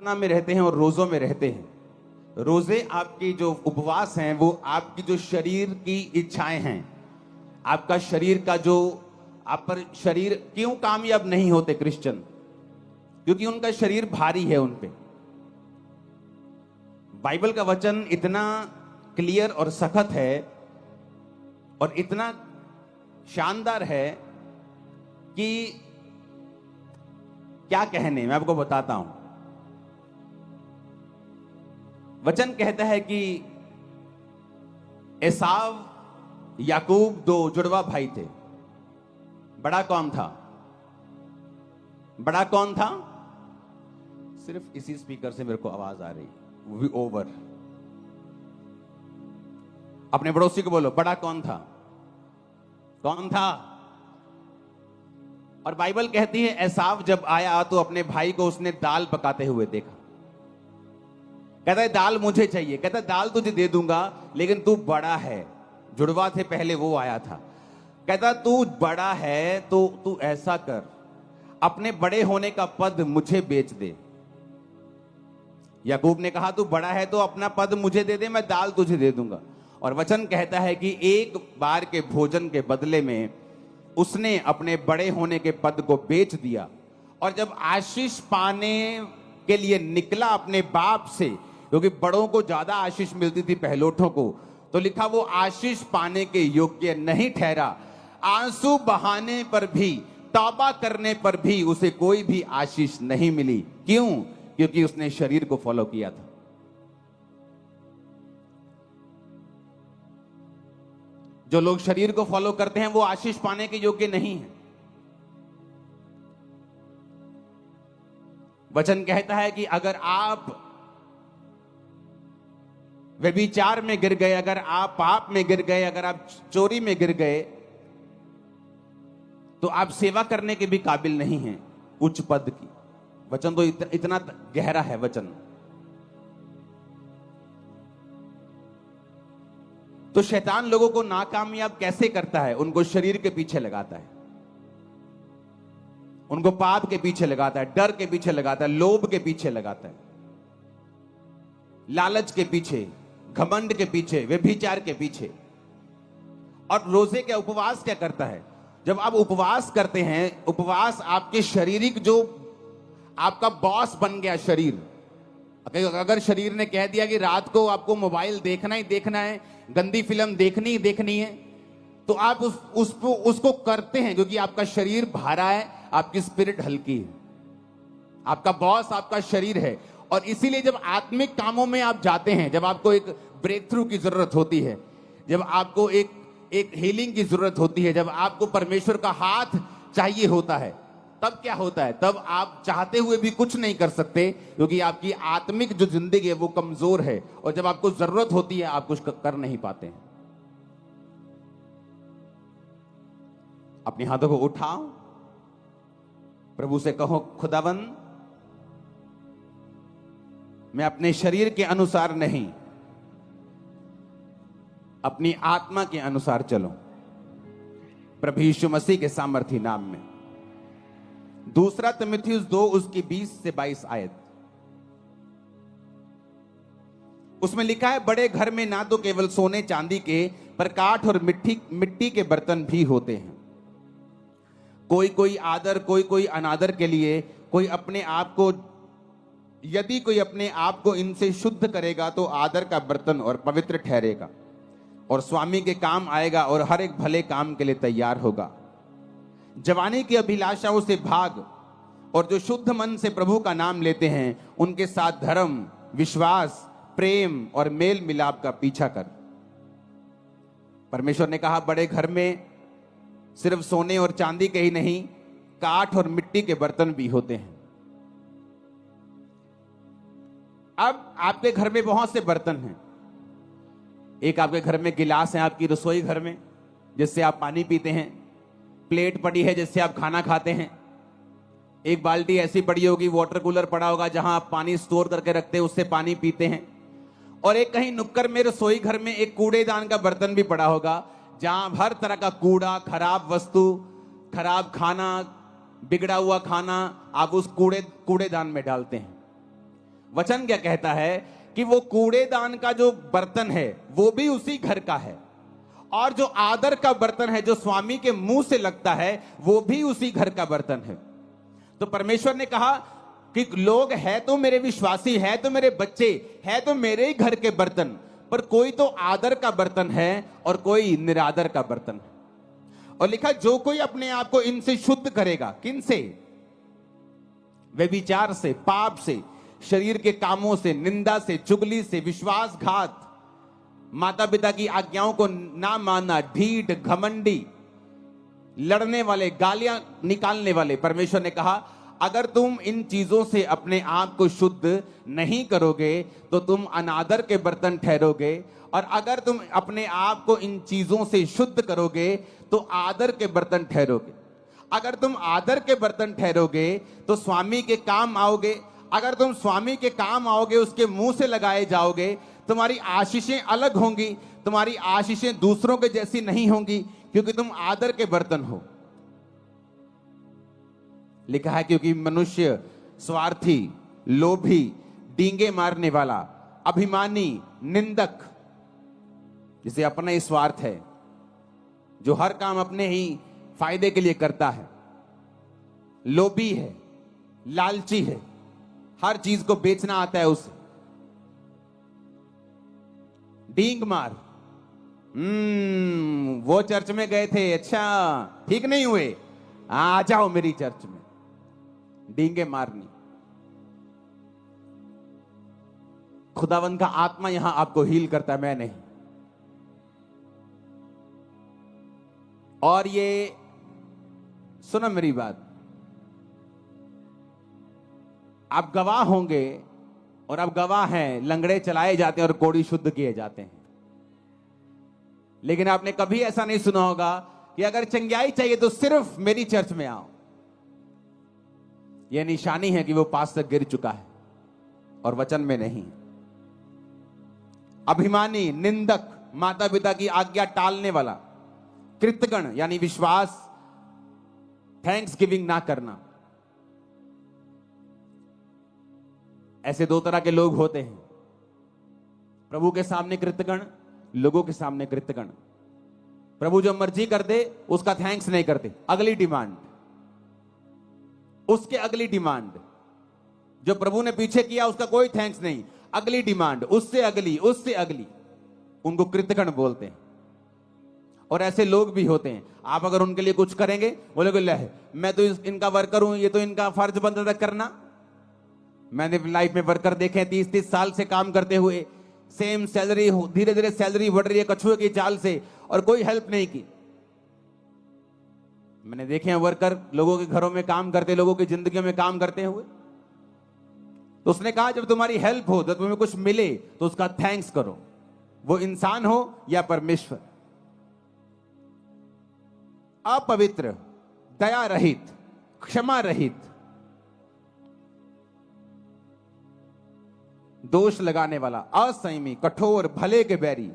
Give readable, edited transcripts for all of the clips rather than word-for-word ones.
प्रार्थना में रहते हैं और रोजों में रहते हैं। रोजे आपकी जो उपवास हैं वो आपकी जो शरीर की इच्छाएं हैं, आपका शरीर का जो आप पर शरीर क्यों कामयाब नहीं होते क्रिश्चियन? क्योंकि उनका शरीर भारी है उन पे। बाइबल का वचन इतना क्लियर और सख्त है और इतना शानदार है कि क्या कहने, मैं आपको बताता हूं। वचन कहता है कि एसाव याकूब दो जुड़वा भाई थे। बड़ा कौन था? बड़ा कौन था? सिर्फ इसी स्पीकर से मेरे को आवाज आ रही। ओवर। अपने पड़ोसी को बोलो, बड़ा कौन था? कौन था? और बाइबल कहती है एसाव जब आया तो अपने भाई को उसने दाल पकाते हुए देखा। कहता है दाल मुझे चाहिए। कहता है दाल तुझे दे दूंगा, लेकिन तू बड़ा है। जुड़वा थे पहले, वो आया था। कहता तू बड़ा है तो तू ऐसा कर, अपने बड़े होने का पद मुझे बेच दे। याकूब ने कहा तू बड़ा है तो अपना पद मुझे दे दे, मैं दाल तुझे दे दूंगा। और वचन कहता है कि एक बार के भोजन के बदले में उसने अपने बड़े होने के पद को बेच दिया। और जब आशीष पाने के लिए निकला अपने बाप से, क्योंकि बड़ों को ज्यादा आशीष मिलती थी पहलोठों को, तो लिखा वो आशीष पाने के योग्य नहीं ठहरा। आंसू बहाने पर भी, तौबा करने पर भी उसे कोई भी आशीष नहीं मिली। क्यों? क्योंकि उसने शरीर को फॉलो किया था। जो लोग शरीर को फॉलो करते हैं वो आशीष पाने के योग्य नहीं है। वचन कहता है कि अगर आप व्यभिचार में गिर गए, अगर आप पाप में गिर गए, अगर आप चोरी में गिर गए, तो आप सेवा करने के भी काबिल नहीं हैं उच्च पद की। वचन तो इतना गहरा है वचन। तो शैतान लोगों को नाकामयाब कैसे करता है? उनको शरीर के पीछे लगाता है, उनको पाप के पीछे लगाता है, डर के पीछे लगाता है, लोभ के पीछे लगाता है, लालच के पीछे, घमंड के पीछे, व्यभिचार के पीछे। और रोजे के उपवास क्या करता है? जब आप उपवास करते हैं, उपवास आपके शारीरिक जो आपका बॉस बन गया शरीर। अगर शरीर ने कह दिया कि रात को आपको मोबाइल देखना ही देखना है, गंदी फिल्म देखनी ही देखनी है, तो आप उसको करते हैं, क्योंकि आपका शरीर भारा है, आपकी स्पिरिट हल्की है। आपका बॉस आपका शरीर है। और इसीलिए जब आत्मिक कामों में आप जाते हैं, जब आपको एक ब्रेक थ्रू की जरूरत होती है, जब आपको एक हीलिंग की जरूरत होती है, जब आपको परमेश्वर का हाथ चाहिए होता है, तब क्या होता है? तब आप चाहते हुए भी कुछ नहीं कर सकते, क्योंकि आपकी आत्मिक जो जिंदगी है वो कमजोर है। और जब आपको जरूरत होती है आप कुछ कर नहीं पाते हैं। अपने हाथों को उठाओ, प्रभु से कहो, खुदावन मैं अपने शरीर के अनुसार नहीं, अपनी आत्मा के अनुसार चलो, प्रभु यीशु मसीह के सामर्थी नाम में। दूसरा तिमुथियुस 2 उसकी 20 से 22 आयत, उसमें लिखा है बड़े घर में ना तो केवल सोने चांदी के, पर काठ और मिट्टी के बर्तन भी होते हैं। कोई कोई आदर, कोई कोई अनादर के लिए, कोई अपने आप को, यदि कोई अपने आप को इनसे शुद्ध करेगा तो आदर का बर्तन और पवित्र ठहरेगा और स्वामी के काम आएगा और हर एक भले काम के लिए तैयार होगा। जवानी की अभिलाषाओं से भाग, और जो शुद्ध मन से प्रभु का नाम लेते हैं उनके साथ धर्म, विश्वास, प्रेम और मेल मिलाप का पीछा कर। परमेश्वर ने कहा बड़े घर में सिर्फ सोने और चांदी के ही नहीं, काठ और मिट्टी के बर्तन भी होते हैं। अब आपके घर में बहुत से बर्तन हैं। एक आपके घर में गिलास है, आपकी रसोई घर में, जिससे आप पानी पीते हैं। प्लेट पड़ी है जिससे आप खाना खाते हैं। एक बाल्टी ऐसी पड़ी होगी, वाटर कूलर पड़ा होगा जहां आप पानी स्टोर करके रखते हैं, उससे पानी पीते हैं। और एक कहीं नुक्कड़ में रसोई घर में एक कूड़ेदान का बर्तन भी पड़ा होगा, जहां हर तरह का कूड़ा, खराब वस्तु, खराब खाना, बिगड़ा हुआ खाना आप उस कूड़ेदान में डालते हैं। वचन क्या कहता है कि वो कूड़ेदान का जो बर्तन है वो भी उसी घर का है, और जो आदर का बर्तन है जो स्वामी के मुंह से लगता है वो भी उसी घर का बर्तन है। तो परमेश्वर ने कहा कि लोग है तो मेरे विश्वासी, है तो मेरे बच्चे, है तो मेरे ही घर के बर्तन, पर कोई तो आदर का बर्तन है और कोई निरादर का बर्तन है। और लिखा जो कोई अपने आप को इनसे शुद्ध करेगा, किन से? व्यभिचार से, पाप से, शरीर के कामों से, निंदा से, चुगली से, विश्वासघात, माता पिता की आज्ञाओं को ना मानना, ढीठ, घमंडी, लड़ने वाले, गालियां निकालने वाले। परमेश्वर ने कहा अगर तुम इन चीजों से अपने आप को शुद्ध नहीं करोगे तो तुम अनादर के बर्तन ठहरोगे, और अगर तुम अपने आप को इन चीजों से शुद्ध करोगे तो आदर के बर्तन ठहरोगे। अगर तुम आदर के बर्तन ठहरोगे तो स्वामी के काम आओगे। अगर तुम स्वामी के काम आओगे, उसके मुंह से लगाए जाओगे, तुम्हारी आशीषें अलग होंगी, तुम्हारी आशीषें दूसरों के जैसी नहीं होंगी, क्योंकि तुम आदर के बर्तन हो। लिखा है क्योंकि मनुष्य स्वार्थी, लोभी, डींगे मारने वाला, अभिमानी, निंदक, जिसे अपना ही स्वार्थ है, जो हर काम अपने ही फायदे के लिए करता है, लोभी है, लालची है, हर चीज को बेचना आता है उसे, डींग मार। वो चर्च में गए थे, अच्छा ठीक नहीं हुए, आ जाओ मेरी चर्च में। डींगे मारनी। खुदावंद का आत्मा यहां आपको हील करता है, मैं नहीं। और ये सुनो मेरी बात, आप गवाह होंगे, और आप गवाह हैं, लंगड़े चलाए जाते हैं और कोढ़ी शुद्ध किए जाते हैं। लेकिन आपने कभी ऐसा नहीं सुना होगा कि अगर चंगाई चाहिए तो सिर्फ मेरी चर्च में आओ। यह निशानी है कि वो पास तक गिर चुका है और वचन में नहीं। अभिमानी, निंदक, माता पिता की आज्ञा टालने वाला, कृतज्ञ यानी विश्वास, थैंक्स गिविंग ना करना, ऐसे दो तरह के लोग होते हैं। प्रभु के सामने कृतज्ञ, लोगों के सामने कृतज्ञ। प्रभु जो मर्जी कर दे उसका थैंक्स नहीं करते, अगली डिमांड, उसके अगली डिमांड। जो प्रभु ने पीछे किया उसका कोई थैंक्स नहीं, अगली डिमांड, उससे अगली, उससे अगली, उनको कृतज्ञ बोलते हैं। और ऐसे लोग भी होते हैं, आप अगर उनके लिए कुछ करेंगे, बोलोगे ले मैं तो इनका वर्कर हूं, ये तो इनका फर्ज बनता था करना। मैंने लाइफ में वर्कर देखे 30-30 साल से काम करते हुए, सेम सैलरी, धीरे धीरे सैलरी बढ़ रही है कछुए की चाल से, और कोई हेल्प नहीं की। मैंने देखे हैं वर्कर लोगों के घरों में काम करते, लोगों की जिंदगी में काम करते हुए। तो उसने कहा जब तुम्हारी हेल्प हो, जब तुम्हें कुछ मिले तो उसका थैंक्स करो, वो इंसान हो या परमेश्वर। अपवित्र, दया रहित, क्षमा रहित, दोष लगाने वाला, असंयमी, कठोर, भले के बैरी,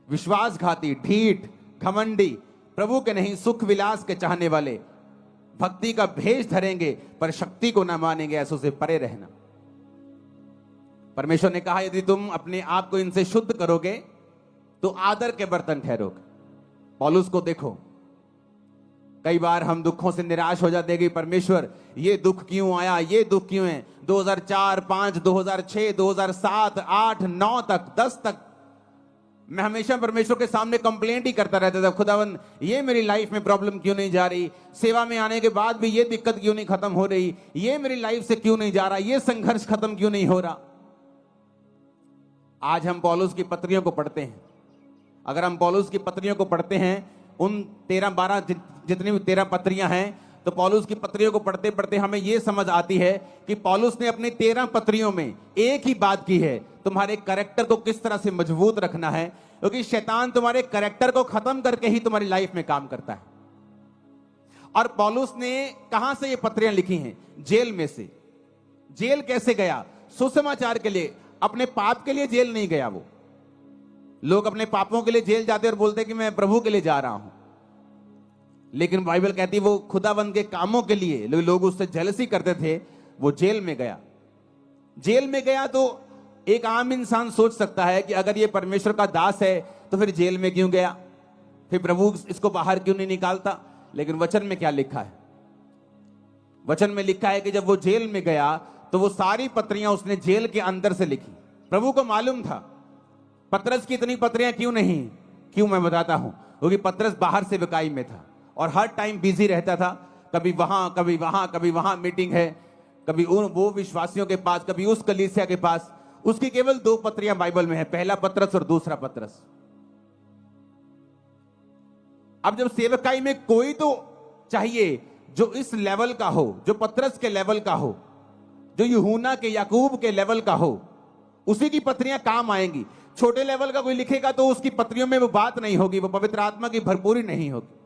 विश्वासघाती, ढीठ, घमंडी, प्रभु के नहीं सुख विलास के चाहने वाले, भक्ति का भेष धरेंगे पर शक्ति को ना मानेंगे, ऐसों से परे रहना। परमेश्वर ने कहा यदि तुम अपने आप को इनसे शुद्ध करोगे तो आदर के बर्तन ठहरोगे। पौलुस को देखो, कई बार हम दुखों से निराश हो जाते हैं कि परमेश्वर ये दुख क्यों आया, ये दुख क्यों है। 2004, 5, 2006, 2007, 8, 9 तक, 10 तक मैं हमेशा परमेश्वर के सामने कंप्लेंट ही करता रहता था, खुदावन ये मेरी लाइफ में प्रॉब्लम क्यों नहीं जा रही, सेवा में आने के बाद भी ये दिक्कत क्यों नहीं खत्म हो रही, ये मेरी लाइफ से क्यों नहीं जा रहा, ये संघर्ष खत्म क्यों नहीं हो रहा। आज हम पौलुस की पत्रियों को पढ़ते हैं। अगर हम पौलुस की पत्रियों को पढ़ते हैं, उन 13-12 जितनी भी 13 पत्रियां हैं, तो पौलुस की पत्रियों को पढ़ते पढ़ते हमें यह समझ आती है कि पौलुस ने अपनी 13 पत्रियों में एक ही बात की है, तुम्हारे कैरेक्टर को किस तरह से मजबूत रखना है, क्योंकि शैतान तुम्हारे कैरेक्टर को खत्म करके ही तुम्हारी लाइफ में काम करता है। और पौलुस ने कहां से ये पत्रियां लिखी हैं? जेल में से। जेल कैसे गया? सुसमाचार के लिए, अपने पाप के लिए जेल नहीं गया। वो लोग अपने पापों के लिए जेल जाते और बोलते कि मैं प्रभु के लिए जा रहा हूं, लेकिन बाइबल कहती है वो खुदावंद के कामों के लिए, लोग उससे जेलसी करते थे, वो जेल में गया। जेल में गया तो एक आम इंसान सोच सकता है कि अगर ये परमेश्वर का दास है तो फिर जेल में क्यों गया, फिर प्रभु इसको बाहर क्यों नहीं निकालता। लेकिन वचन में क्या लिखा है? वचन में लिखा है कि जब वो जेल में गया तो वो सारी पत्रियां उसने जेल के अंदर से लिखी। प्रभु को मालूम था पतरस की इतनी पत्रियां क्यों नहीं, क्यों मैं बताता हूं, क्योंकि पतरस बाहर से विकाई में था और हर टाइम बिजी रहता था, कभी वहां कभी वहां कभी वहां मीटिंग है, कभी वो विश्वासियों के पास, कभी उस कलीसिया के पास। उसकी केवल 2 पत्रियां बाइबल में है, पहला पतरस और दूसरा पतरस। अब जब सेवकाई में कोई तो चाहिए जो इस लेवल का हो, जो पतरस के लेवल का हो, जो यूहन्ना के याकूब के लेवल का हो, उसी की पत्रियां काम आएंगी। छोटे लेवल का कोई लिखेगा तो उसकी पत्रियों में वो बात नहीं होगी, वो पवित्र आत्मा की भरपूरी नहीं होगी।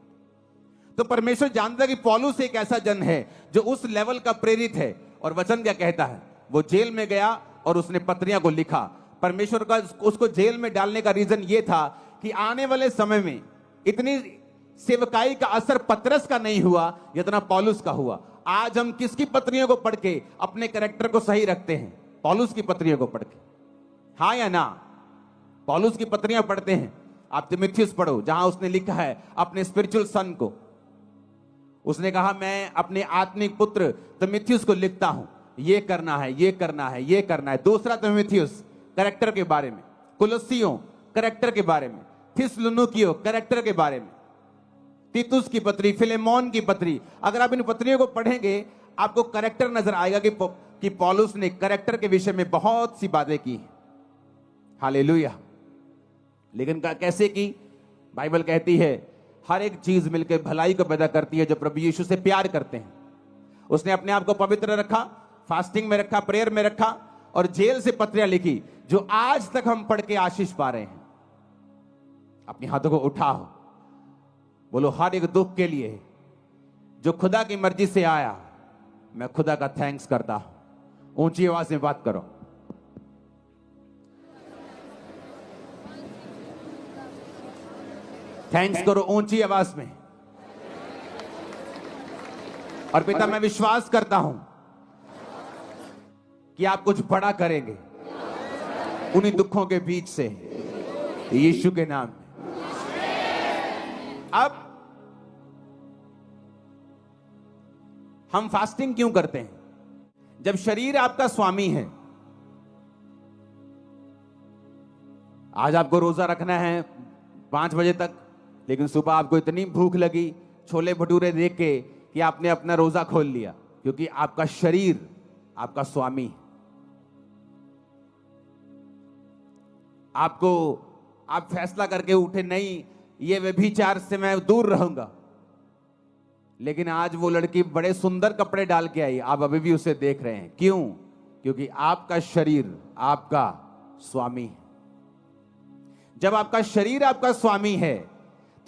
तो परमेश्वर जानता है कि पौलुस एक ऐसा जन है जो उस लेवल का प्रेरित है। और वचन क्या कहता है? वो जेल में गया और उसने पत्रियां को लिखा। परमेश्वर का उसको जेल में डालने का रीजन ये था कि आने वाले समय में इतनी सेवकाई का असर पतरस का नहीं हुआ जितना पौलुस का हुआ। आज हम किसकी पत्रियों को पढ़ के अपने कैरेक्टर को सही रखते हैं? पौलुस की पत्रियों को पढ़ के, हाँ या ना? पौलुस की पत्रियां पढ़ते हैं। आप तिमुथियुस पढ़ो, जहां उसने लिखा है अपने स्पिरिचुअल सन को, उसने कहा मैं अपने आत्मिक पुत्र तिमुथियुस को लिखता हूं, ये करना है, ये करना है, ये करना है। दूसरा तिमुथियुस कैरेक्टर के बारे में, कुलस्सियों कैरेक्टर के बारे में, थिस्सलुनीकियों कैरेक्टर के बारे में, तीतुस की पत्री, फिलेमोन की पत्री। अगर आप इन पत्रियों को पढ़ेंगे आपको कैरेक्टर नजर आएगा कि पौलुस ने कैरेक्टर के विषय में बहुत सी बातें की हैं। हालेलुया। लेकिन कैसे की? बाइबल कहती है हर एक चीज मिलकर भलाई को पैदा करती है जो प्रभु यीशु से प्यार करते हैं। उसने अपने आप को पवित्र रखा, फास्टिंग में रखा, प्रेयर में रखा और जेल से पत्रियां लिखी जो आज तक हम पढ़ के आशीष पा रहे हैं। अपने हाथों को उठाओ, बोलो हर एक दुख के लिए जो खुदा की मर्जी से आया, मैं खुदा का थैंक्स करता हूं। ऊंची आवाज में बात करो। थैंक्स करो ऊंची आवाज में। और पिता मैं विश्वास करता हूं कि आप कुछ बड़ा करेंगे उन्हीं दुखों के बीच से, यीशु के नाम में। अब हम फास्टिंग क्यों करते हैं? जब शरीर आपका स्वामी है, आज आपको रोजा रखना है 5 बजे तक, लेकिन सुबह आपको इतनी भूख लगी छोले भटूरे देख के कि आपने अपना रोजा खोल लिया, क्योंकि आपका शरीर आपका स्वामी। आप फैसला करके उठे, नहीं ये व्यभिचार से मैं दूर रहूंगा, लेकिन आज वो लड़की बड़े सुंदर कपड़े डाल के आई, आप अभी भी उसे देख रहे हैं। क्यों? क्योंकि आपका शरीर आपका स्वामी है। जब आपका शरीर आपका स्वामी है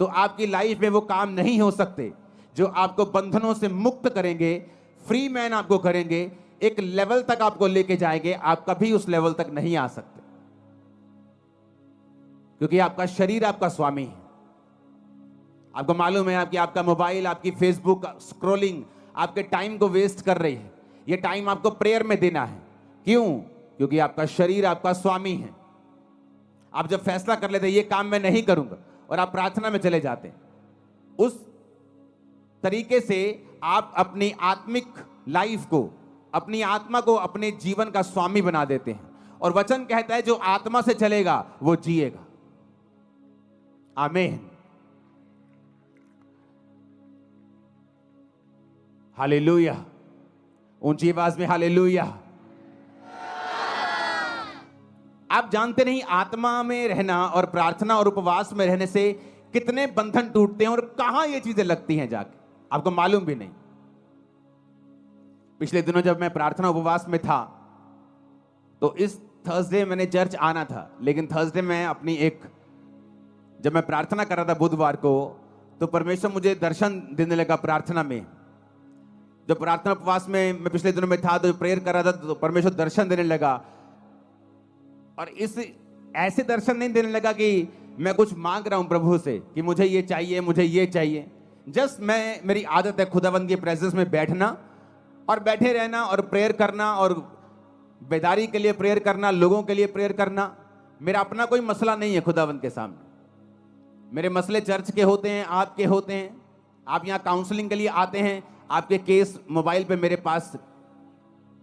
तो आपकी लाइफ में वो काम नहीं हो सकते जो आपको बंधनों से मुक्त करेंगे, फ्री मैन आपको करेंगे, एक लेवल तक आपको लेके जाएंगे। आप कभी उस लेवल तक नहीं आ सकते, क्योंकि आपका शरीर आपका स्वामी है। आपको मालूम है कि आपका मोबाइल, आपकी फेसबुक स्क्रॉलिंग आपके टाइम को वेस्ट कर रही है। ये टाइम आपको प्रेयर में देना है। क्यों? क्योंकि आपका शरीर आपका स्वामी है। आप जब फैसला कर लेते ये काम मैं नहीं करूंगा और आप प्रार्थना में चले जाते, उस तरीके से आप अपनी आत्मिक लाइफ को, अपनी आत्मा को अपने जीवन का स्वामी बना देते हैं। और वचन कहता है जो आत्मा से चलेगा वो जिएगा। आमीन। हालेलुया। ऊंची आवाज में हालेलुया। आप जानते नहीं आत्मा में रहना और प्रार्थना और उपवास में रहने से कितने बंधन टूटते हैं और कहां ये चीजें लगती हैं जाके, आपको मालूम भी नहीं। पिछले दिनों जब मैं प्रार्थना उपवास में था तो इस थर्सडे मैंने चर्च आना था, लेकिन थर्सडे में जब मैं प्रार्थना कर रहा था बुधवार को, तो परमेश्वर मुझे दर्शन देने लगा प्रार्थना में। जब प्रार्थना उपवास में मैं पिछले दिनों में था तो प्रेयर कर रहा था तो परमेश्वर दर्शन देने लगा। और ऐसे दर्शन नहीं देने लगा कि मैं कुछ मांग रहा हूं प्रभु से कि मुझे ये चाहिए, मुझे ये चाहिए। जस्ट मेरी आदत है खुदावंद की प्रेजेंस में बैठना और बैठे रहना और प्रेयर करना और बेदारी के लिए प्रेयर करना, लोगों के लिए प्रेयर करना, मेरा अपना कोई मसला नहीं है खुदावंद के सामने। मेरे मसले चर्च के होते हैं, आपके होते हैं। आप यहाँ काउंसलिंग के लिए आते हैं, आपके केस मोबाइल पे मेरे पास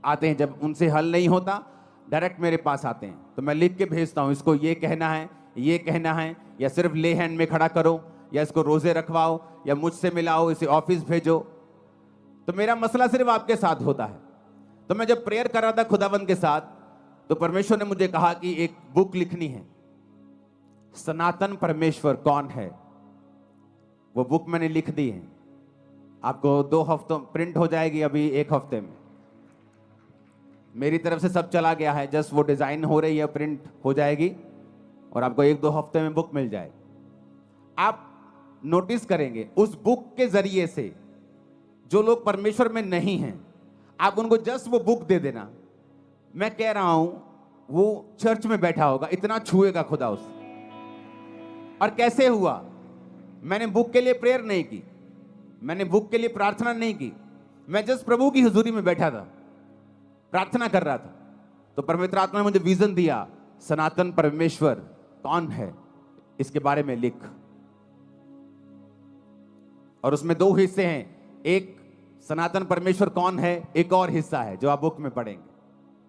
आते हैं, जब उनसे हल नहीं होता डायरेक्ट मेरे पास आते हैं, तो मैं लिख के भेजता हूँ, इसको ये कहना है, ये कहना है, या सिर्फ ले हैंड में खड़ा करो, या इसको रोजे रखवाओ, या मुझसे मिलाओ, इसे ऑफिस भेजो। तो मेरा मसला सिर्फ आपके साथ होता है। तो मैं जब प्रेयर कर रहा था खुदावंद के साथ, तो परमेश्वर ने मुझे कहा कि एक बुक लिखनी है, सनातन परमेश्वर कौन है। वो बुक मैंने लिख दी है, आपको 2 हफ्तों प्रिंट हो जाएगी, अभी 1 हफ्ते में। मेरी तरफ से सब चला गया है, जस्ट वो डिजाइन हो रही है, प्रिंट हो जाएगी और आपको 1-2 हफ्ते में बुक मिल जाएगी। आप नोटिस करेंगे उस बुक के जरिए से जो लोग परमेश्वर में नहीं हैं, आप उनको जस्ट वो बुक दे देना, मैं कह रहा हूं वो चर्च में बैठा होगा, इतना छुएगा खुदा उसे। और कैसे हुआ? मैंने बुक के लिए प्रेयर नहीं की, मैंने बुक के लिए प्रार्थना नहीं की, मैं जस्ट प्रभु की हुजूरी में बैठा था, प्रार्थना कर रहा था। तो पवित्र आत्मा ने मुझे विजन दिया, सनातन परमेश्वर कौन है, इसके बारे में लिख। और उसमें 2 हिस्से हैं, एक सनातन परमेश्वर कौन है, एक और हिस्सा है जो आप बुक में पढ़ेंगे,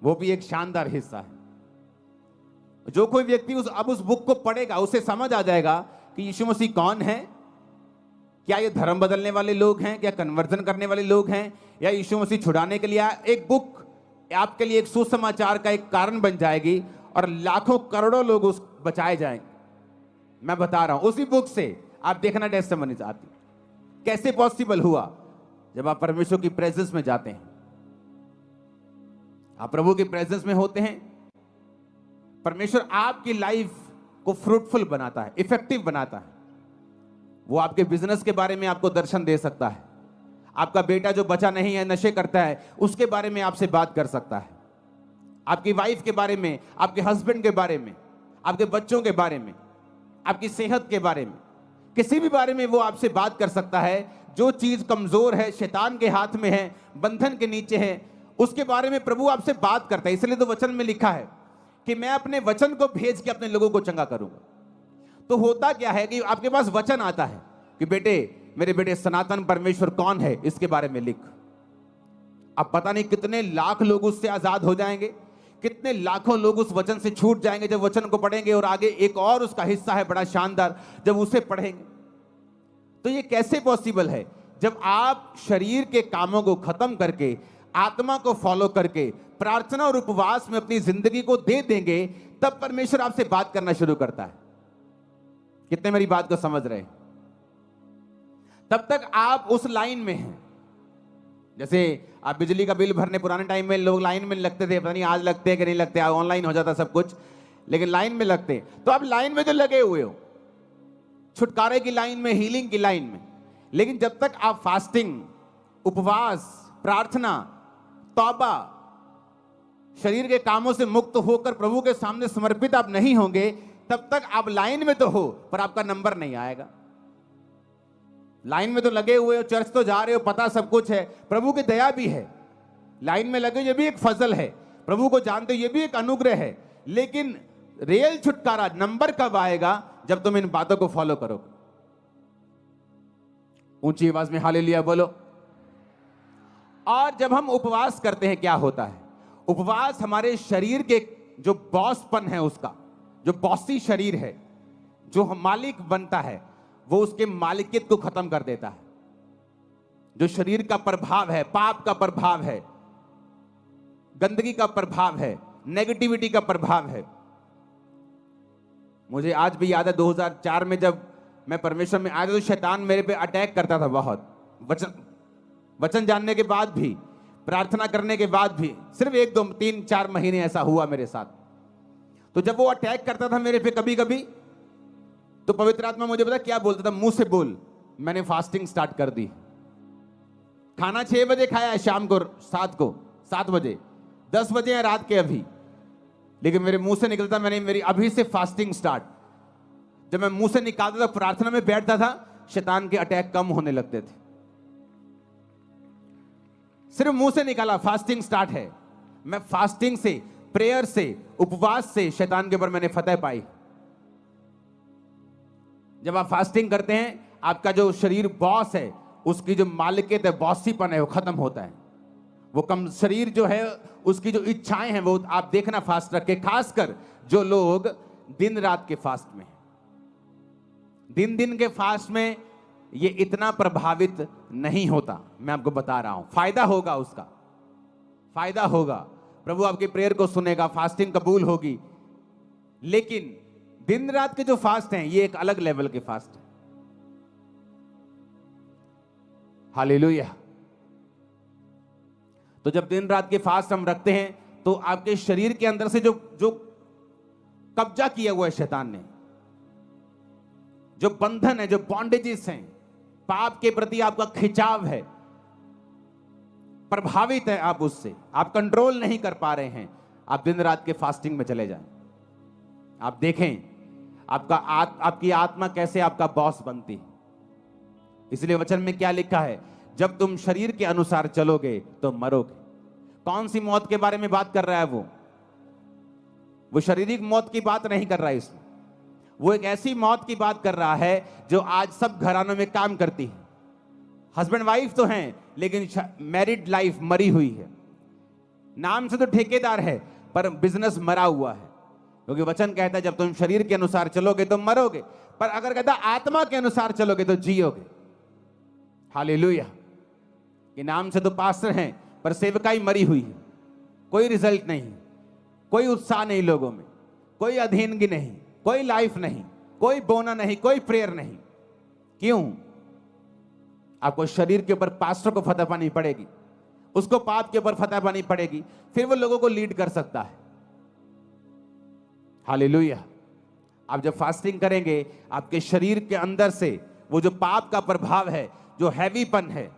वो भी एक शानदार हिस्सा है। जो कोई व्यक्ति अब उस बुक को पढ़ेगा, उसे समझ आ जाएगा कि यीशु मसीह कौन है। क्या ये धर्म बदलने वाले लोग हैं, क्या कन्वर्जन करने वाले लोग हैं, या यीशु मसीह छुड़ाने के लिए आया। एक बुक आपके लिए एक सुसमाचार का एक कारण बन जाएगी और लाखों करोड़ों लोग उस बचाए जाएंगे। मैं बता रहा हूं, उसी बुक से आप देखना टेस्टिमनीज आती। कैसे पॉसिबल हुआ? जब आप परमेश्वर की प्रेजेंस में जाते हैं, आप प्रभु की प्रेजेंस में होते हैं, परमेश्वर आपकी लाइफ को फ्रूटफुल बनाता है, इफेक्टिव बनाता है। वो आपके बिजनेस के बारे में आपको दर्शन दे सकता है। आपका बेटा जो बचा नहीं है, नशे करता है, उसके बारे में आपसे बात कर सकता है। आपकी वाइफ के बारे में, आपके हस्बैंड के बारे में, आपके बच्चों के बारे में, आपकी सेहत के बारे में, किसी भी बारे में वो आपसे बात कर सकता है। जो चीज कमजोर है, शैतान के हाथ में है, बंधन के नीचे है, उसके बारे में प्रभु आपसे बात करता है। इसलिए तो वचन में लिखा है कि मैं अपने वचन को भेज के अपने लोगों को चंगा करूंगा। तो होता क्या है कि आपके पास वचन आता है कि बेटे, मेरे बेटे, सनातन परमेश्वर कौन है, इसके बारे में लिख। अब पता नहीं कितने लाख लोग उससे आजाद हो जाएंगे, कितने लाखों लोग उस वचन से छूट जाएंगे जब वचन को पढ़ेंगे। और आगे एक और उसका हिस्सा है बड़ा शानदार, जब उसे पढ़ेंगे। तो ये कैसे पॉसिबल है? जब आप शरीर के कामों को खत्म करके, आत्मा को फॉलो करके, प्रार्थना और उपवास में अपनी जिंदगी को दे देंगे, तब परमेश्वर आपसे बात करना शुरू करता है। कितने मेरी बात को समझ रहे हैं? तब तक आप उस लाइन में हैं। जैसे आप बिजली का बिल भरने, पुराने टाइम में लोग लाइन में लगते थे, पता नहीं आज लगते हैं कि नहीं लगते, ऑनलाइन हो जाता सब कुछ, लेकिन लाइन में लगते। तो आप लाइन में तो लगे हुए हो, छुटकारे की लाइन में, हीलिंग की लाइन में। लेकिन जब तक आप फास्टिंग, उपवास, प्रार्थना, तौबा, शरीर के कामों से मुक्त होकर प्रभु के सामने समर्पित आप नहीं होंगे, तब तक आप लाइन में तो हो पर आपका नंबर नहीं आएगा। लाइन में तो लगे हुए हो, चर्च तो जा रहे हो, पता सब कुछ है, प्रभु की दया भी है। लाइन में लगे, ये भी एक फजल है, प्रभु को जानते हो, ये भी एक अनुग्रह है। लेकिन रियल छुटकारा, नंबर कब आएगा? जब तुम इन बातों को फॉलो करोगे। ऊंची आवाज में हालेलुया बोलो। और जब हम उपवास करते हैं, क्या होता है? उपवास हमारे शरीर के जो बॉसपन है, उसका जो बॉसी शरीर है, जो मालिक बनता है, वो उसके मालिकियत को खत्म कर देता है। जो शरीर का प्रभाव है, पाप का प्रभाव है, गंदगी का प्रभाव है, नेगेटिविटी का प्रभाव है। मुझे आज भी याद है 2004 में जब मैं परमेश्वर में आया तो शैतान मेरे पे अटैक करता था बहुत। वचन जानने के बाद भी, प्रार्थना करने के बाद भी, सिर्फ 1, 2, 3, 4 महीने ऐसा हुआ मेरे साथ। तो जब वो अटैक करता था मेरे पे कभी कभी, तो पवित्र आत्मा मुझे पता क्या बोलता था? मुंह से बोल। मैंने फास्टिंग स्टार्ट कर दी। खाना 6 बजे खाया है, शाम को 7 बजे, 10 बजे है रात के अभी, लेकिन मेरे मुंह से निकलता, मैंने मेरी अभी से फास्टिंग स्टार्ट। जब मैं मुंह से निकालता था, प्रार्थना में बैठता था, शैतान के अटैक कम होने लगते थे। सिर्फ मुंह से निकाला, फास्टिंग स्टार्ट है। मैं फास्टिंग से, प्रेयर से, उपवास से शैतान के ऊपर मैंने फतह पाई। जब आप फास्टिंग करते हैं, आपका जो शरीर बॉस है, उसकी जो मालिकियत है, बॉसीपन है, वो खत्म होता है। वो कम शरीर जो है, उसकी जो इच्छाएं हैं, वो आप देखना फास्ट रख के, खासकर जो लोग दिन रात के फास्ट में, दिन दिन के फास्ट में, ये इतना प्रभावित नहीं होता। मैं आपको बता रहा हूं, फायदा होगा, उसका फायदा होगा, प्रभु आपकी प्रेयर को सुनेगा, फास्टिंग कबूल होगी। लेकिन दिन रात के जो फास्ट हैं, ये एक अलग लेवल के फास्ट है। हालेलुया। तो जब दिन रात के फास्ट हम रखते हैं, तो आपके शरीर के अंदर से जो जो कब्जा किया हुआ है शैतान ने, जो बंधन है, जो बॉन्डेजेस हैं, पाप के प्रति आपका खिंचाव है, प्रभावित है आप उससे, आप कंट्रोल नहीं कर पा रहे हैं, आप दिन रात के फास्टिंग में चले जाएं। आप देखें आपकी आत्मा कैसे आपका बॉस बनती है। इसलिए वचन में क्या लिखा है, जब तुम शरीर के अनुसार चलोगे तो मरोगे। कौन सी मौत के बारे में बात कर रहा है? वो शारीरिक मौत की बात नहीं कर रहा है इसमें। वो एक ऐसी मौत की बात कर रहा है जो आज सब घरानों में काम करती है। हस्बैंड वाइफ तो हैं, लेकिन मैरिड लाइफ मरी हुई है। नाम से तो ठेकेदार है, पर बिजनेस मरा हुआ है। क्योंकि वचन कहता है जब तुम शरीर के अनुसार चलोगे तो मरोगे, पर अगर कहता आत्मा के अनुसार चलोगे तो जियोगे। हालेलुया। कि नाम से तो पास्टर हैं, पर सेवकाई मरी हुई है। कोई रिजल्ट नहीं, कोई उत्साह नहीं लोगों में, कोई अधीनगी नहीं, कोई लाइफ नहीं, कोई बोना नहीं, कोई प्रेयर नहीं। क्यों? आपको शरीर के ऊपर पास्टर को फतह पानी पड़ेगी, उसको पाप के ऊपर फतह पानी पड़ेगी, फिर वो लोगों को लीड कर सकता है। हालेलुया। आप जब फास्टिंग करेंगे, आपके शरीर के अंदर से वो जो पाप का प्रभाव है, जो हैवीपन है,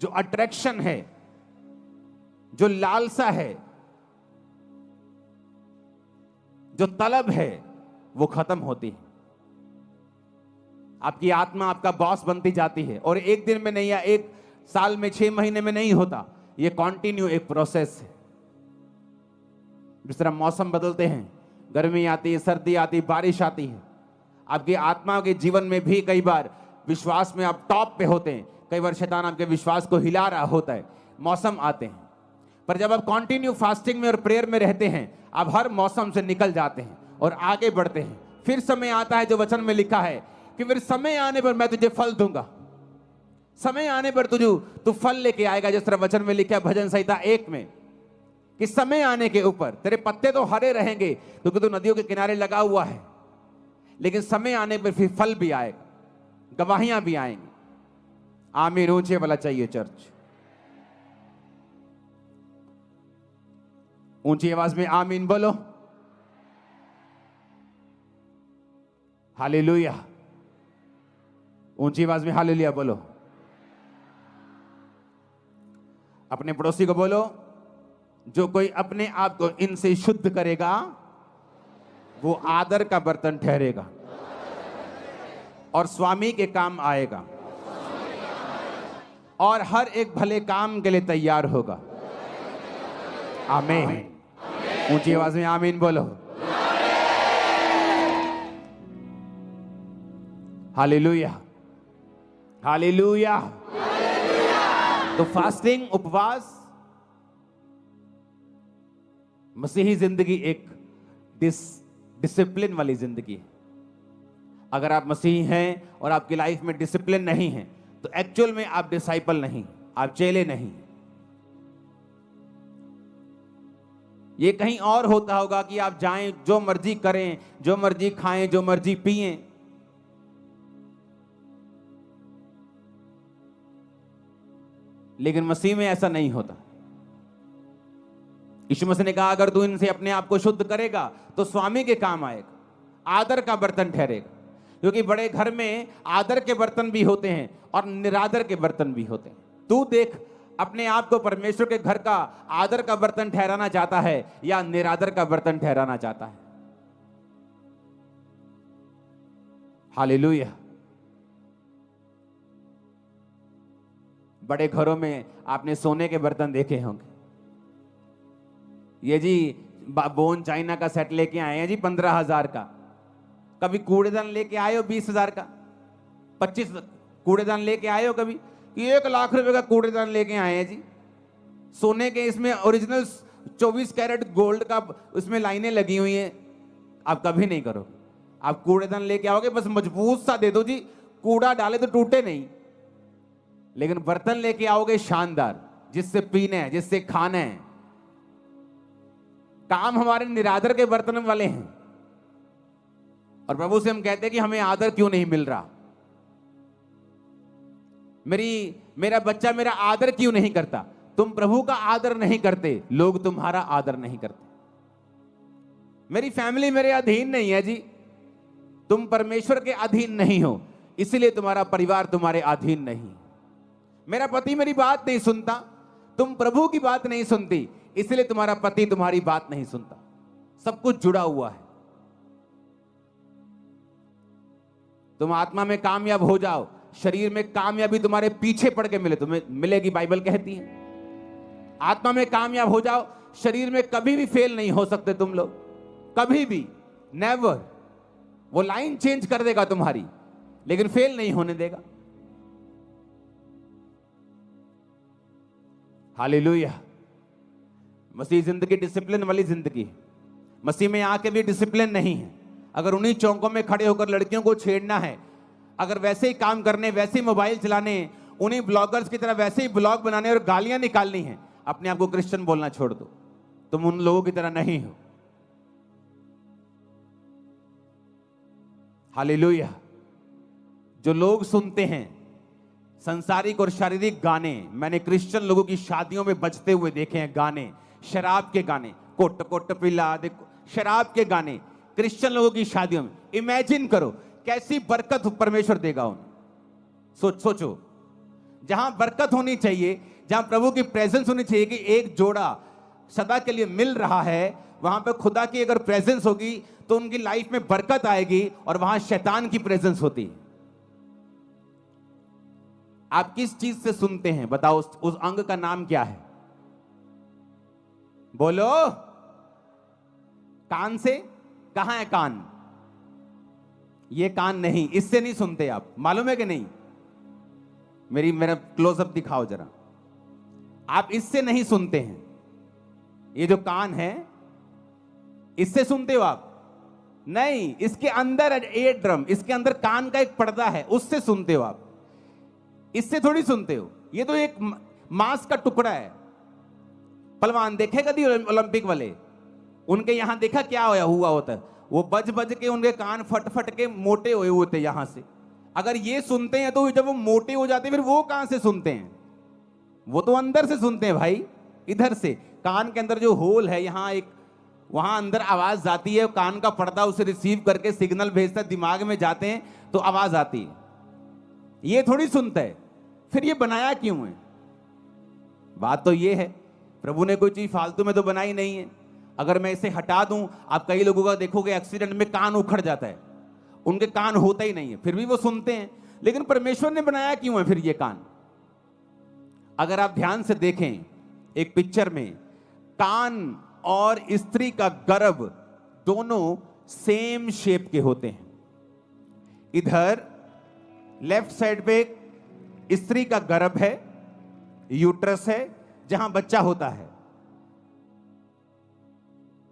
जो अट्रैक्शन है, जो लालसा है, जो तलब है, वो खत्म होती है। आपकी आत्मा आपका बॉस बनती जाती है। और एक दिन में नहीं, या एक साल में, 6 महीने में नहीं होता, ये कॉन्टिन्यू एक प्रोसेस है। जिस तरह मौसम बदलते हैं, गर्मी आती है, सर्दी आती है, बारिश आती है, आपकी आत्मा के जीवन में भी कई बार विश्वास में आप टॉप पे होते हैं, कई बार शैतान आपके विश्वास को हिला रहा होता है, मौसम आते हैं। पर जब आप कंटिन्यू फास्टिंग में और प्रेयर में रहते हैं, आप हर मौसम से निकल जाते हैं और आगे बढ़ते हैं। फिर समय आता है जो वचन में लिखा है कि फिर समय आने पर मैं तुझे फल दूंगा। समय आने पर तू फल लेके आएगा। जिस तरह वचन में लिखा है भजन संहिता 1 में कि समय आने के ऊपर तेरे पत्ते तो हरे रहेंगे क्योंकि तू नदियों के किनारे लगा हुआ है, लेकिन समय आने पर फिर फल भी आएगा, गवाहियां भी आएंगी। आमीन। ऊंचे वाला चाहिए चर्च, ऊंची आवाज में आमीन बोलो। हालेलुया। ऊंची आवाज में हालेलुया बोलो। अपने पड़ोसी को बोलो, जो कोई अपने आप को इनसे शुद्ध करेगा वो आदर का बर्तन ठहरेगा और स्वामी के काम आएगा और हर एक भले काम के लिए तैयार होगा। आमीन। ऊंची आवाज में आमीन बोलो। Hallelujah, hallelujah. तो फास्टिंग, उपवास, मसीही जिंदगी एक डिसिप्लिन वाली जिंदगी है। अगर आप मसीही हैं और आपकी लाइफ में डिसिप्लिन नहीं है, तो एक्चुअल में आप डिसाइपल नहीं, आप चेले नहीं। ये कहीं और होता होगा कि आप जाएं, जो मर्जी करें, जो मर्जी खाएं, जो मर्जी पिएं। लेकिन मसीह में ऐसा नहीं होता। यीशु मसीह ने कहा अगर तू इनसे अपने आप को शुद्ध करेगा तो स्वामी के काम आएगा, आदर का बर्तन ठहरेगा। क्योंकि बड़े घर में आदर के बर्तन भी होते हैं और निरादर के बर्तन भी होते हैं। तू देख अपने आप को परमेश्वर के घर का आदर का बर्तन ठहराना चाहता है या निरादर का बर्तन ठहराना चाहता है। हालेलुया। बड़े घरों में आपने सोने के बर्तन देखे होंगे, ये जी बोन चाइना का सेट लेके आए हैं जी 15,000 का। कभी कूड़ेदान लेके आए हो 20,000 का, 25 कूड़ेदान लेके आए हो कभी? 1,00,000 रुपए का कूड़ेदान लेके आए हैं जी। सोने के इसमें ओरिजिनल 24 कैरेट गोल्ड का उसमें लाइनें लगी हुई हैं। आप कभी नहीं करो। आप कूड़ेदान लेके आओगे बस मजबूत सा दे दो जी, कूड़ा डाले तो टूटे नहीं। लेकिन बर्तन लेके आओगे शानदार, जिससे पीना है, जिससे खाना है। काम हमारे निरादर के बर्तन वाले हैं और प्रभु से हम कहते हैं कि हमें आदर क्यों नहीं मिल रहा, मेरा बच्चा मेरा आदर क्यों नहीं करता। तुम प्रभु का आदर नहीं करते, लोग तुम्हारा आदर नहीं करते। मेरी फैमिली मेरे अधीन नहीं है जी, तुम परमेश्वर के अधीन नहीं हो, इसलिए तुम्हारा परिवार तुम्हारे अधीन नहीं। मेरा पति मेरी बात नहीं सुनता, तुम प्रभु की बात नहीं सुनती, इसलिए तुम्हारा पति तुम्हारी बात नहीं सुनता। सब कुछ जुड़ा हुआ है। तुम आत्मा में कामयाब हो जाओ, शरीर में कामयाबी तुम्हारे पीछे पड़ के मिले, तुम्हें मिलेगी, बाइबल कहती है। आत्मा में कामयाब हो जाओ, शरीर में कभी भी फेल नहीं हो सकते तुम लोग, कभी भी, नेवर। वो लाइन चेंज कर देगा तुम्हारी, लेकिन फेल नहीं होने देगा। हालेलुया। मसीह जिंदगी डिसिप्लिन वाली जिंदगी। मसीह में आके भी डिसिप्लिन नहीं है। अगर उन्हीं चौकों में खड़े होकर लड़कियों को छेड़ना है, अगर वैसे ही काम करने, वैसे ही मोबाइल चलाने, उन्हीं ब्लॉगर्स की तरह वैसे ही ब्लॉग बनाने और गालियां निकालनी है, अपने आप को क्रिश्चियन बोलना छोड़ दो। तुम उन लोगों की तरह नहीं हो। हालेलुया। जो लोग सुनते हैं संसारिक और शारीरिक गाने, मैंने क्रिश्चियन लोगों की शादियों में बजते हुए देखे हैं गाने, शराब के गाने, कोट कोट पिला दे, शराब के गाने क्रिश्चियन लोगों की शादियों में। इमेजिन करो कैसी बरकत परमेश्वर देगा उन्हें। सोचो, जहां बरकत होनी चाहिए, जहां प्रभु की प्रेजेंस होनी चाहिए कि एक जोड़ा सदा के लिए मिल रहा है, वहां पे खुदा की अगर प्रेजेंस होगी तो उनकी लाइफ में बरकत आएगी, और वहां शैतान की प्रेजेंस होती है। आप किस चीज से सुनते हैं बताओ? उस अंग का नाम क्या है? बोलो। कान से? कहां है कान? ये कान नहीं, इससे नहीं सुनते आप, मालूम है कि नहीं? मेरा क्लोजअप दिखाओ जरा। आप इससे नहीं सुनते हैं। ये जो कान है, इससे सुनते हो आप? नहीं, इसके अंदर एयर ड्रम, इसके अंदर कान का एक पर्दा है, उससे सुनते हो आप। इससे थोड़ी सुनते हो। ये तो एक मांस का टुकड़ा है। पहलवान देखे कभी ओलंपिक वाले? उनके यहां देखा क्या हुआ होता है? वो बज बज के उनके कान फट फट के मोटे हुए होते यहां से। अगर ये सुनते हैं तो जब वो मोटे हो जाते हैं, फिर वो कहां से सुनते हैं? वो तो अंदर से सुनते हैं भाई, इधर से। कान के अंदर जो होल है, यहां एक, वहां अंदर आवाज जाती है, कान का पर्दा उसे रिसीव करके सिग्नल भेजता है, दिमाग में जाते हैं तो आवाज आती है। ये थोड़ी सुनता है। फिर ये बनाया क्यों है? बात तो ये है, प्रभु ने कोई चीज फालतू में तो बनाई नहीं है। अगर मैं इसे हटा दूं, आप कई लोगों का देखोगे एक्सीडेंट में कान उखड़ जाता है, उनके कान होता ही नहीं है, फिर भी वो सुनते हैं। लेकिन परमेश्वर ने बनाया क्यों है फिर ये कान? अगर आप ध्यान से देखें एक पिक्चर में, कान और स्त्री का गर्भ दोनों सेम शेप के होते हैं। इधर लेफ्ट साइड पे स्त्री का गर्भ है, यूट्रस है, जहां बच्चा होता है।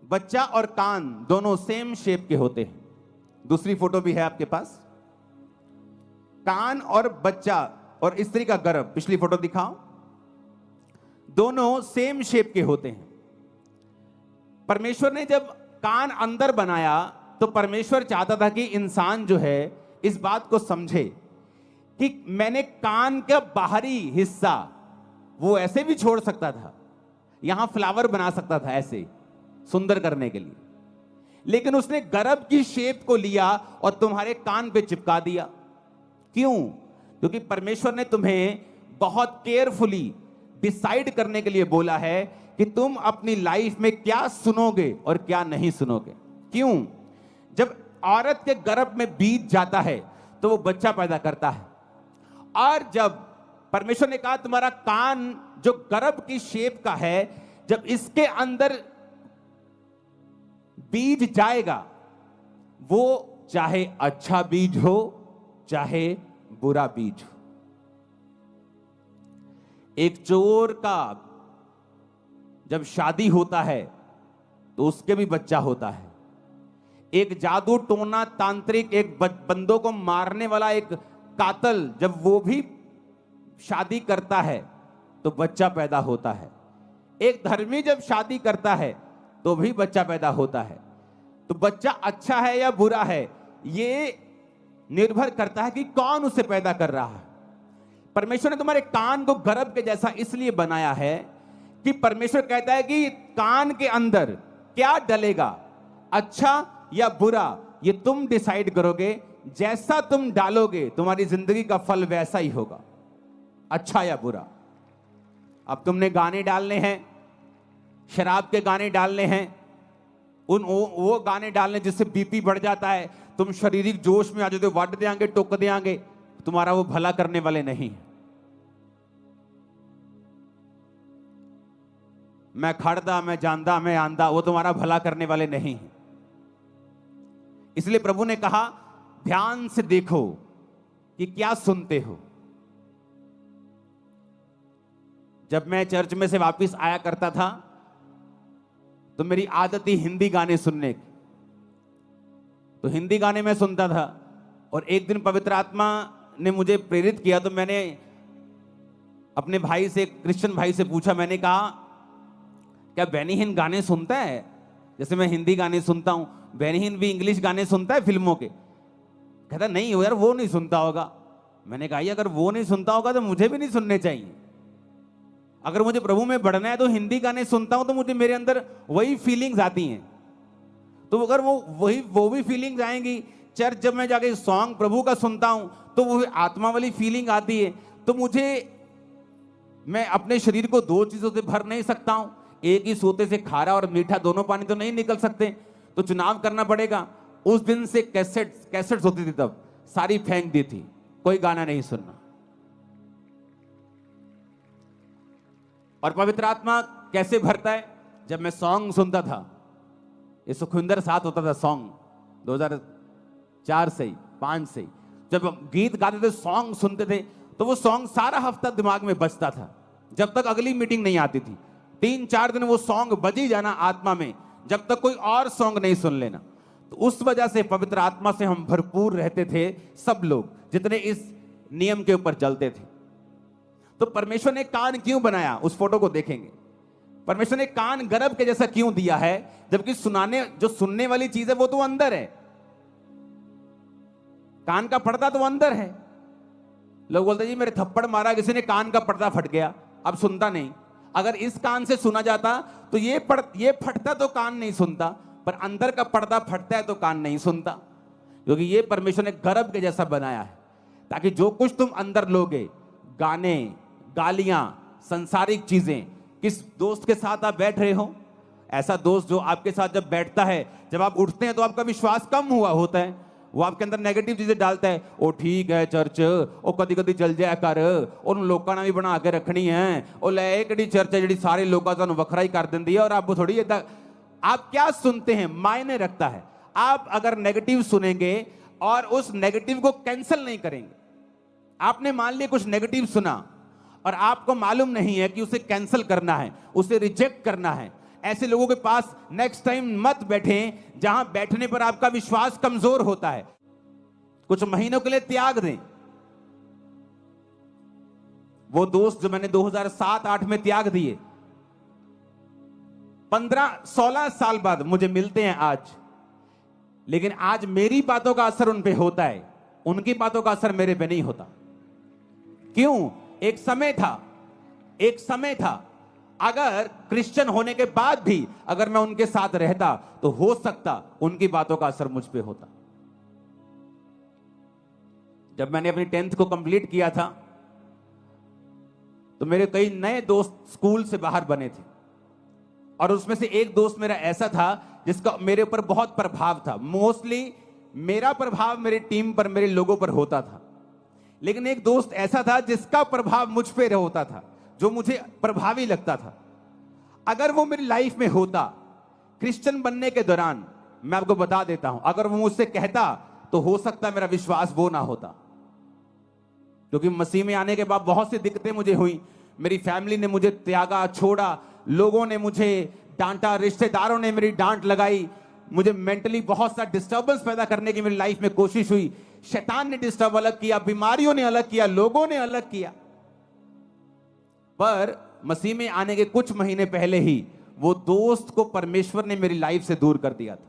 बच्चा और कान दोनों सेम शेप के होते हैं। दूसरी फोटो भी है आपके पास। कान और बच्चा और स्त्री का गर्भ, पिछली फोटो दिखाओ, दोनों सेम शेप के होते हैं। परमेश्वर ने जब कान अंदर बनाया तो परमेश्वर चाहता था कि इंसान जो है इस बात को समझे कि मैंने कान का बाहरी हिस्सा वो ऐसे भी छोड़ सकता था, यहां फ्लावर बना सकता था ऐसे सुंदर करने के लिए, लेकिन उसने गर्भ की शेप को लिया और तुम्हारे कान पे चिपका दिया। क्यों? क्योंकि परमेश्वर ने तुम्हें बहुत केयरफुली डिसाइड करने के लिए बोला है कि तुम अपनी लाइफ में क्या सुनोगे और क्या नहीं सुनोगे। क्यों? जब औरत के गर्भ में बीज जाता है तो वो बच्चा पैदा करता है, और जब परमेश्वर ने कहा तुम्हारा कान जो गर्भ की शेप का है, जब इसके अंदर बीज जाएगा, वो चाहे अच्छा बीज हो चाहे बुरा बीज हो। एक चोर का जब शादी होता है तो उसके भी बच्चा होता है। एक जादू टोना तांत्रिक, एक बंदों को मारने वाला एक कातल, जब वो भी शादी करता है तो बच्चा पैदा होता है। एक धर्मी जब शादी करता है तो भी बच्चा पैदा होता है। तो बच्चा अच्छा है या बुरा है, ये निर्भर करता है कि कौन उसे पैदा कर रहा है। परमेश्वर ने तुम्हारे कान को गर्भ के जैसा इसलिए बनाया है कि परमेश्वर कहता है कि कान के अंदर क्या डलेगा, अच्छा या बुरा, ये तुम डिसाइड करोगे। जैसा तुम डालोगे तुम्हारी जिंदगी का फल वैसा ही होगा, अच्छा या बुरा। अब तुमने गाने डालने हैं, शराब के गाने डालने हैं, वो गाने डालने जिससे बीपी बढ़ जाता है, तुम शारीरिक जोश में आ जाते हो, वड देंगे, टोक देंगे, तुम्हारा वो भला करने वाले नहीं। मैं खड़दा, मैं जानदा, मैं आंदा, वो तुम्हारा भला करने वाले नहीं। इसलिए प्रभु ने कहा ध्यान से देखो कि क्या सुनते हो। जब मैं चर्च में से वापस आया करता था तो मेरी आदत थी हिंदी गाने सुनने की, तो हिंदी गाने में सुनता था। और एक दिन पवित्र आत्मा ने मुझे प्रेरित किया, तो मैंने अपने भाई से, क्रिश्चियन भाई से पूछा, मैंने कहा क्या बेनीहीन गाने सुनता है? जैसे मैं हिंदी गाने सुनता हूं, बेनीहीन भी इंग्लिश गाने सुनता है फिल्मों के? कहता नहीं हो यार, वो नहीं सुनता होगा। मैंने कहा अगर वो नहीं सुनता होगा तो मुझे भी नहीं सुनने चाहिए। अगर मुझे प्रभु में बढ़ना है तो हिंदी गाने सुनता हूं तो मुझे मेरे अंदर वही फीलिंग्स आती हैं। तो अगर वो भी फीलिंग्स आएंगी, चर्च जब मैं जाके सॉन्ग प्रभु का सुनता हूं तो वो आत्मा वाली फीलिंग आती है। तो मैं अपने शरीर को दो चीजों से भर नहीं सकता हूं। एक ही सोते से खारा और मीठा दोनों पानी तो नहीं निकल सकते, तो चुनाव करना पड़ेगा। उस दिन से कैसेट्स होती थी, तब सारी फेंक दी थी, कोई गाना नहीं सुनना। और पवित्र आत्मा कैसे भरता है? जब मैं सॉन्ग सुनता था, ये सुखविंदर साथ होता था सॉन्ग 2004 से 5 से, जब गीत गाते थे, सॉन्ग सुनते थे, तो वो सॉन्ग सारा हफ्ता दिमाग में बजता था जब तक अगली मीटिंग नहीं आती थी। 3-4 दिन वो सॉन्ग बजी जाना आत्मा में, जब तक कोई और सॉन्ग नहीं सुन लेना। तो उस वजह से पवित्र आत्मा से हम भरपूर रहते थे, सब लोग जितने इस नियम के ऊपर चलते थे। तो परमेश्वर ने कान क्यों बनाया, उस फोटो को देखेंगे। परमेश्वर ने कान गर्भ के जैसा क्यों दिया है, जबकि जो सुनने वाली चीज है वो तो अंदर है। कान का पर्दा तो अंदर है। लोग बोलते जी मेरे थप्पड़ मारा किसी ने, कान का पर्दा फट गया, अब सुनता नहीं। अगर इस कान से सुना जाता तो ये फटता तो कान नहीं सुनता, पर अंदर का पर्दा फटता है तो कान नहीं सुनता। क्योंकि ये परमेश्वर ने गर्भ के जैसा बनाया है, ताकि जो कुछ तुम अंदर लोगे, गाने, गालियां, सांसारिक चीजें, किस दोस्त के साथ आप बैठ रहे हो, ऐसा दोस्त जो आपके साथ जब बैठता है, जब आप उठते हैं तो आपका विश्वास कम हुआ होता है, वो आपके अंदर नेगेटिव चीजें डालता है। ओ ठीक है चर्च, ओ कदी कदी चल जाया कर, उन लोगों ने भी बना के रखनी है, ओ ले कड़ी चर्च है जी सारे लोगों को वखरा ही कर देती है, और आप थोड़ी इतना। आप क्या सुनते हैं मायने रखता है। आप अगर नेगेटिव सुनेंगे और उस नेगेटिव को कैंसिल नहीं करेंगे, आपने मान लिया कुछ नेगेटिव सुना और आपको मालूम नहीं है कि उसे कैंसिल करना है, उसे रिजेक्ट करना है, ऐसे लोगों के पास नेक्स्ट टाइम मत बैठें जहां बैठने पर आपका विश्वास कमजोर होता है। कुछ महीनों के लिए त्याग दें। वो दोस्त जो मैंने 2007-8 में त्याग दिए, 15-16 साल बाद मुझे मिलते हैं आज, लेकिन आज मेरी बातों का असर उन पे होता है, उनकी बातों का असर मेरे पे नहीं होता। क्यों? एक समय था अगर क्रिश्चियन होने के बाद भी अगर मैं उनके साथ रहता तो हो सकता उनकी बातों का असर मुझ पे होता। जब मैंने अपनी 10th को कंप्लीट किया था तो मेरे कई नए दोस्त स्कूल से बाहर बने थे, और उसमें से एक दोस्त मेरा ऐसा था जिसका मेरे ऊपर बहुत प्रभाव था। मोस्टली मेरा प्रभाव मेरी टीम पर, मेरे लोगों पर होता था, लेकिन एक दोस्त ऐसा था जिसका प्रभाव मुझ पे होता था, जो मुझे प्रभावी लगता था। अगर वो मेरी लाइफ में होता क्रिश्चियन बनने के दौरान, मैं आपको बता देता हूं, अगर वो मुझसे कहता तो हो सकता मेरा विश्वास वो ना होता, क्योंकि मसीह में आने के बाद बहुत सी दिक्कतें मुझे हुई। मेरी फैमिली ने मुझे त्यागा, छोड़ा, लोगों ने मुझे डांटा, रिश्तेदारों ने मेरी डांट लगाई, मुझे मेंटली बहुत सा डिस्टर्बेंस पैदा करने की मेरी लाइफ में कोशिश हुई। शैतान ने डिस्टर्ब अलग किया, बीमारियों ने अलग किया, लोगों ने अलग किया। पर मसीह में आने के कुछ महीने पहले ही वो दोस्त को परमेश्वर ने मेरी लाइफ से दूर कर दिया था।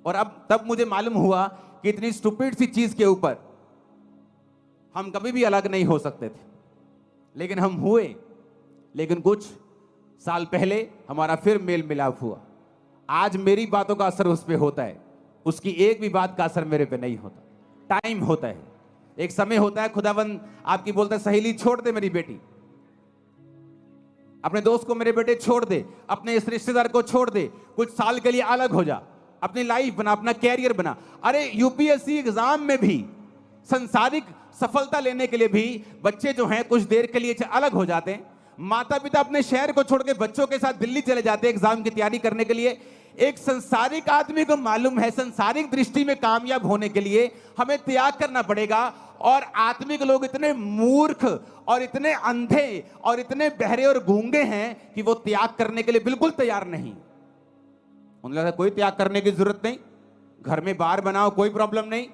और अब तब मुझे मालूम हुआ कि इतनी स्टूपिड सी चीज के ऊपर हम कभी भी अलग नहीं हो सकते थे, लेकिन हम हुए। लेकिन कुछ साल पहले हमारा फिर मेल मिलाप हुआ। आज मेरी बातों का असर उस पर होता है, उसकी एक भी बात का असर मेरे पे नहीं होता। टाइम होता है, एक समय होता है, खुदावंद आपकी बोलता है सहेली छोड़ दे मेरी बेटी, अपने दोस्त को मेरे बेटे छोड़ दे, अपने इस रिश्तेदार को छोड़ दे, कुछ साल के लिए अलग हो जा, अपनी लाइफ बना, अपना कैरियर बना। अरे यूपीएससी एग्जाम में भी, संसारिक सफलता लेने के लिए भी बच्चे जो हैं कुछ देर के लिए अलग हो जाते हैं। माता पिता अपने शहर को छोड़ के बच्चों के साथ दिल्ली चले जाते हैं एग्जाम की तैयारी करने के लिए। एक संसारिक आदमी को मालूम है संसारिक दृष्टि में कामयाब होने के लिए हमें त्याग करना पड़ेगा, और आत्मिक लोग इतने मूर्ख और इतने अंधे और इतने बहरे और गूंगे हैं कि वो त्याग करने के लिए बिल्कुल तैयार नहीं। उन्हें लगता कोई त्याग करने की जरूरत नहीं, घर में बार बनाओ कोई प्रॉब्लम नहीं,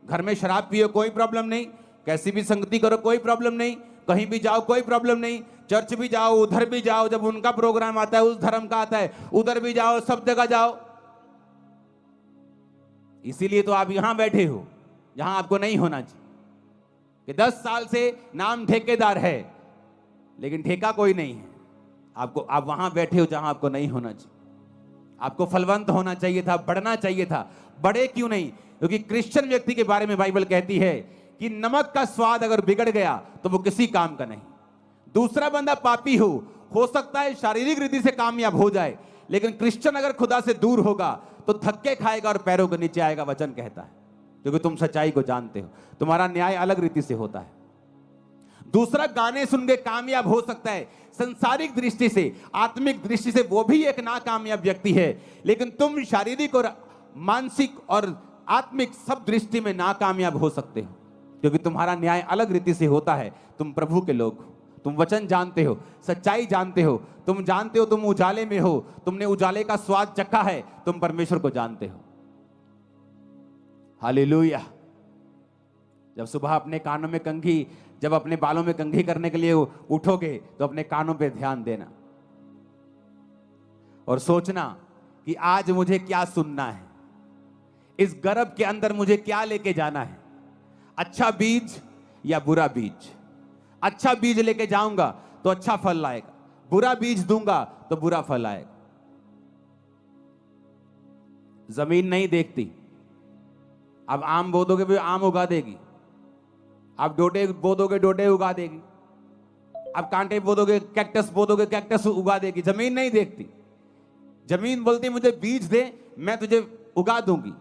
घर में शराब पियो कोई प्रॉब्लम नहीं, कैसी भी संगति करो कोई प्रॉब्लम नहीं, कहीं भी जाओ कोई प्रॉब्लम नहीं, चर्च भी जाओ, उधर भी जाओ, जब उनका प्रोग्राम आता है, उस धर्म का आता है, उधर भी जाओ, सब जगह जाओ। इसीलिए तो आप यहां बैठे हो जहां आपको नहीं होना चाहिए, कि 10 साल से नाम ठेकेदार है लेकिन ठेका कोई नहीं है आपको। आप वहां बैठे हो जहां आपको नहीं होना चाहिए। आपको फलवंत होना चाहिए था, बढ़ना चाहिए था। बढ़े क्यों नहीं? क्योंकि क्रिश्चियन व्यक्ति के बारे में बाइबल कहती है कि नमक का स्वाद अगर बिगड़ गया तो वो किसी काम का नहीं। दूसरा बंदा पापी हो सकता है शारीरिक रीति से कामयाब हो जाए, लेकिन क्रिश्चियन अगर खुदा से दूर होगा तो धक्के खाएगा और पैरों के नीचे आएगा, वचन कहता है, क्योंकि तुम सच्चाई को जानते हो। तुम्हारा न्याय अलग रीति से होता है। दूसरा गाने सुन के कामयाब हो सकता है, संसारिक दृष्टि से, आत्मिक दृष्टि से वो भी एक नाकामयाब व्यक्ति है, लेकिन तुम शारीरिक और मानसिक और आत्मिक सब दृष्टि में नाकामयाब हो सकते हो, क्योंकि तुम्हारा न्याय अलग रीति से होता है। तुम प्रभु के लोग हो, तुम वचन जानते हो, सच्चाई जानते हो, तुम जानते हो तुम उजाले में हो, तुमने उजाले का स्वाद चखा है, तुम परमेश्वर को जानते हो। हालेलुया। जब सुबह अपने कानों में कंघी, जब अपने बालों में कंघी करने के लिए उठोगे तो अपने कानों पे ध्यान देना और सोचना कि आज मुझे क्या सुनना है, इस गर्भ के अंदर मुझे क्या लेके जाना है, अच्छा बीज या बुरा बीज। अच्छा बीज लेके जाऊंगा तो अच्छा फल लाएगा, बुरा बीज दूंगा तो बुरा फल आएगा। जमीन नहीं देखती, अब आम बो दोगे भी आम उगा देगी, आप डोडे बो दोगे डोडे उगा देगी, आप कांटे बो दोगे, कैक्टस बो दोगे कैक्टस उगा देगी। जमीन नहीं देखती, जमीन बोलती मुझे बीज दे मैं तुझे उगा दूंगी।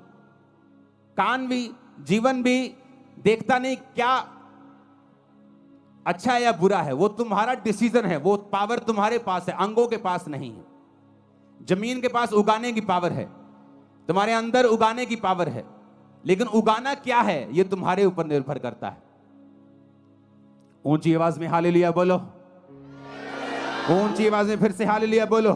कान भी, जीवन भी देखता नहीं क्या अच्छा है या बुरा है, वो तुम्हारा डिसीजन है, वो पावर तुम्हारे पास है, अंगों के पास नहीं है। जमीन के पास उगाने की पावर है, तुम्हारे अंदर उगाने की पावर है, लेकिन उगाना क्या है ये तुम्हारे ऊपर निर्भर करता है। ऊंची आवाज में हालेलुया बोलो, ऊंची आवाज में फिर से हालेलुया बोलो।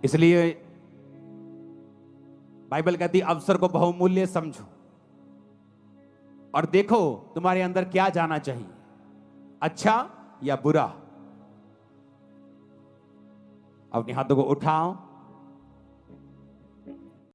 इसलिए बाइबल कहती अवसर को बहुमूल्य समझो और देखो तुम्हारे अंदर क्या जाना चाहिए, अच्छा या बुरा। अपने हाथों को उठाओ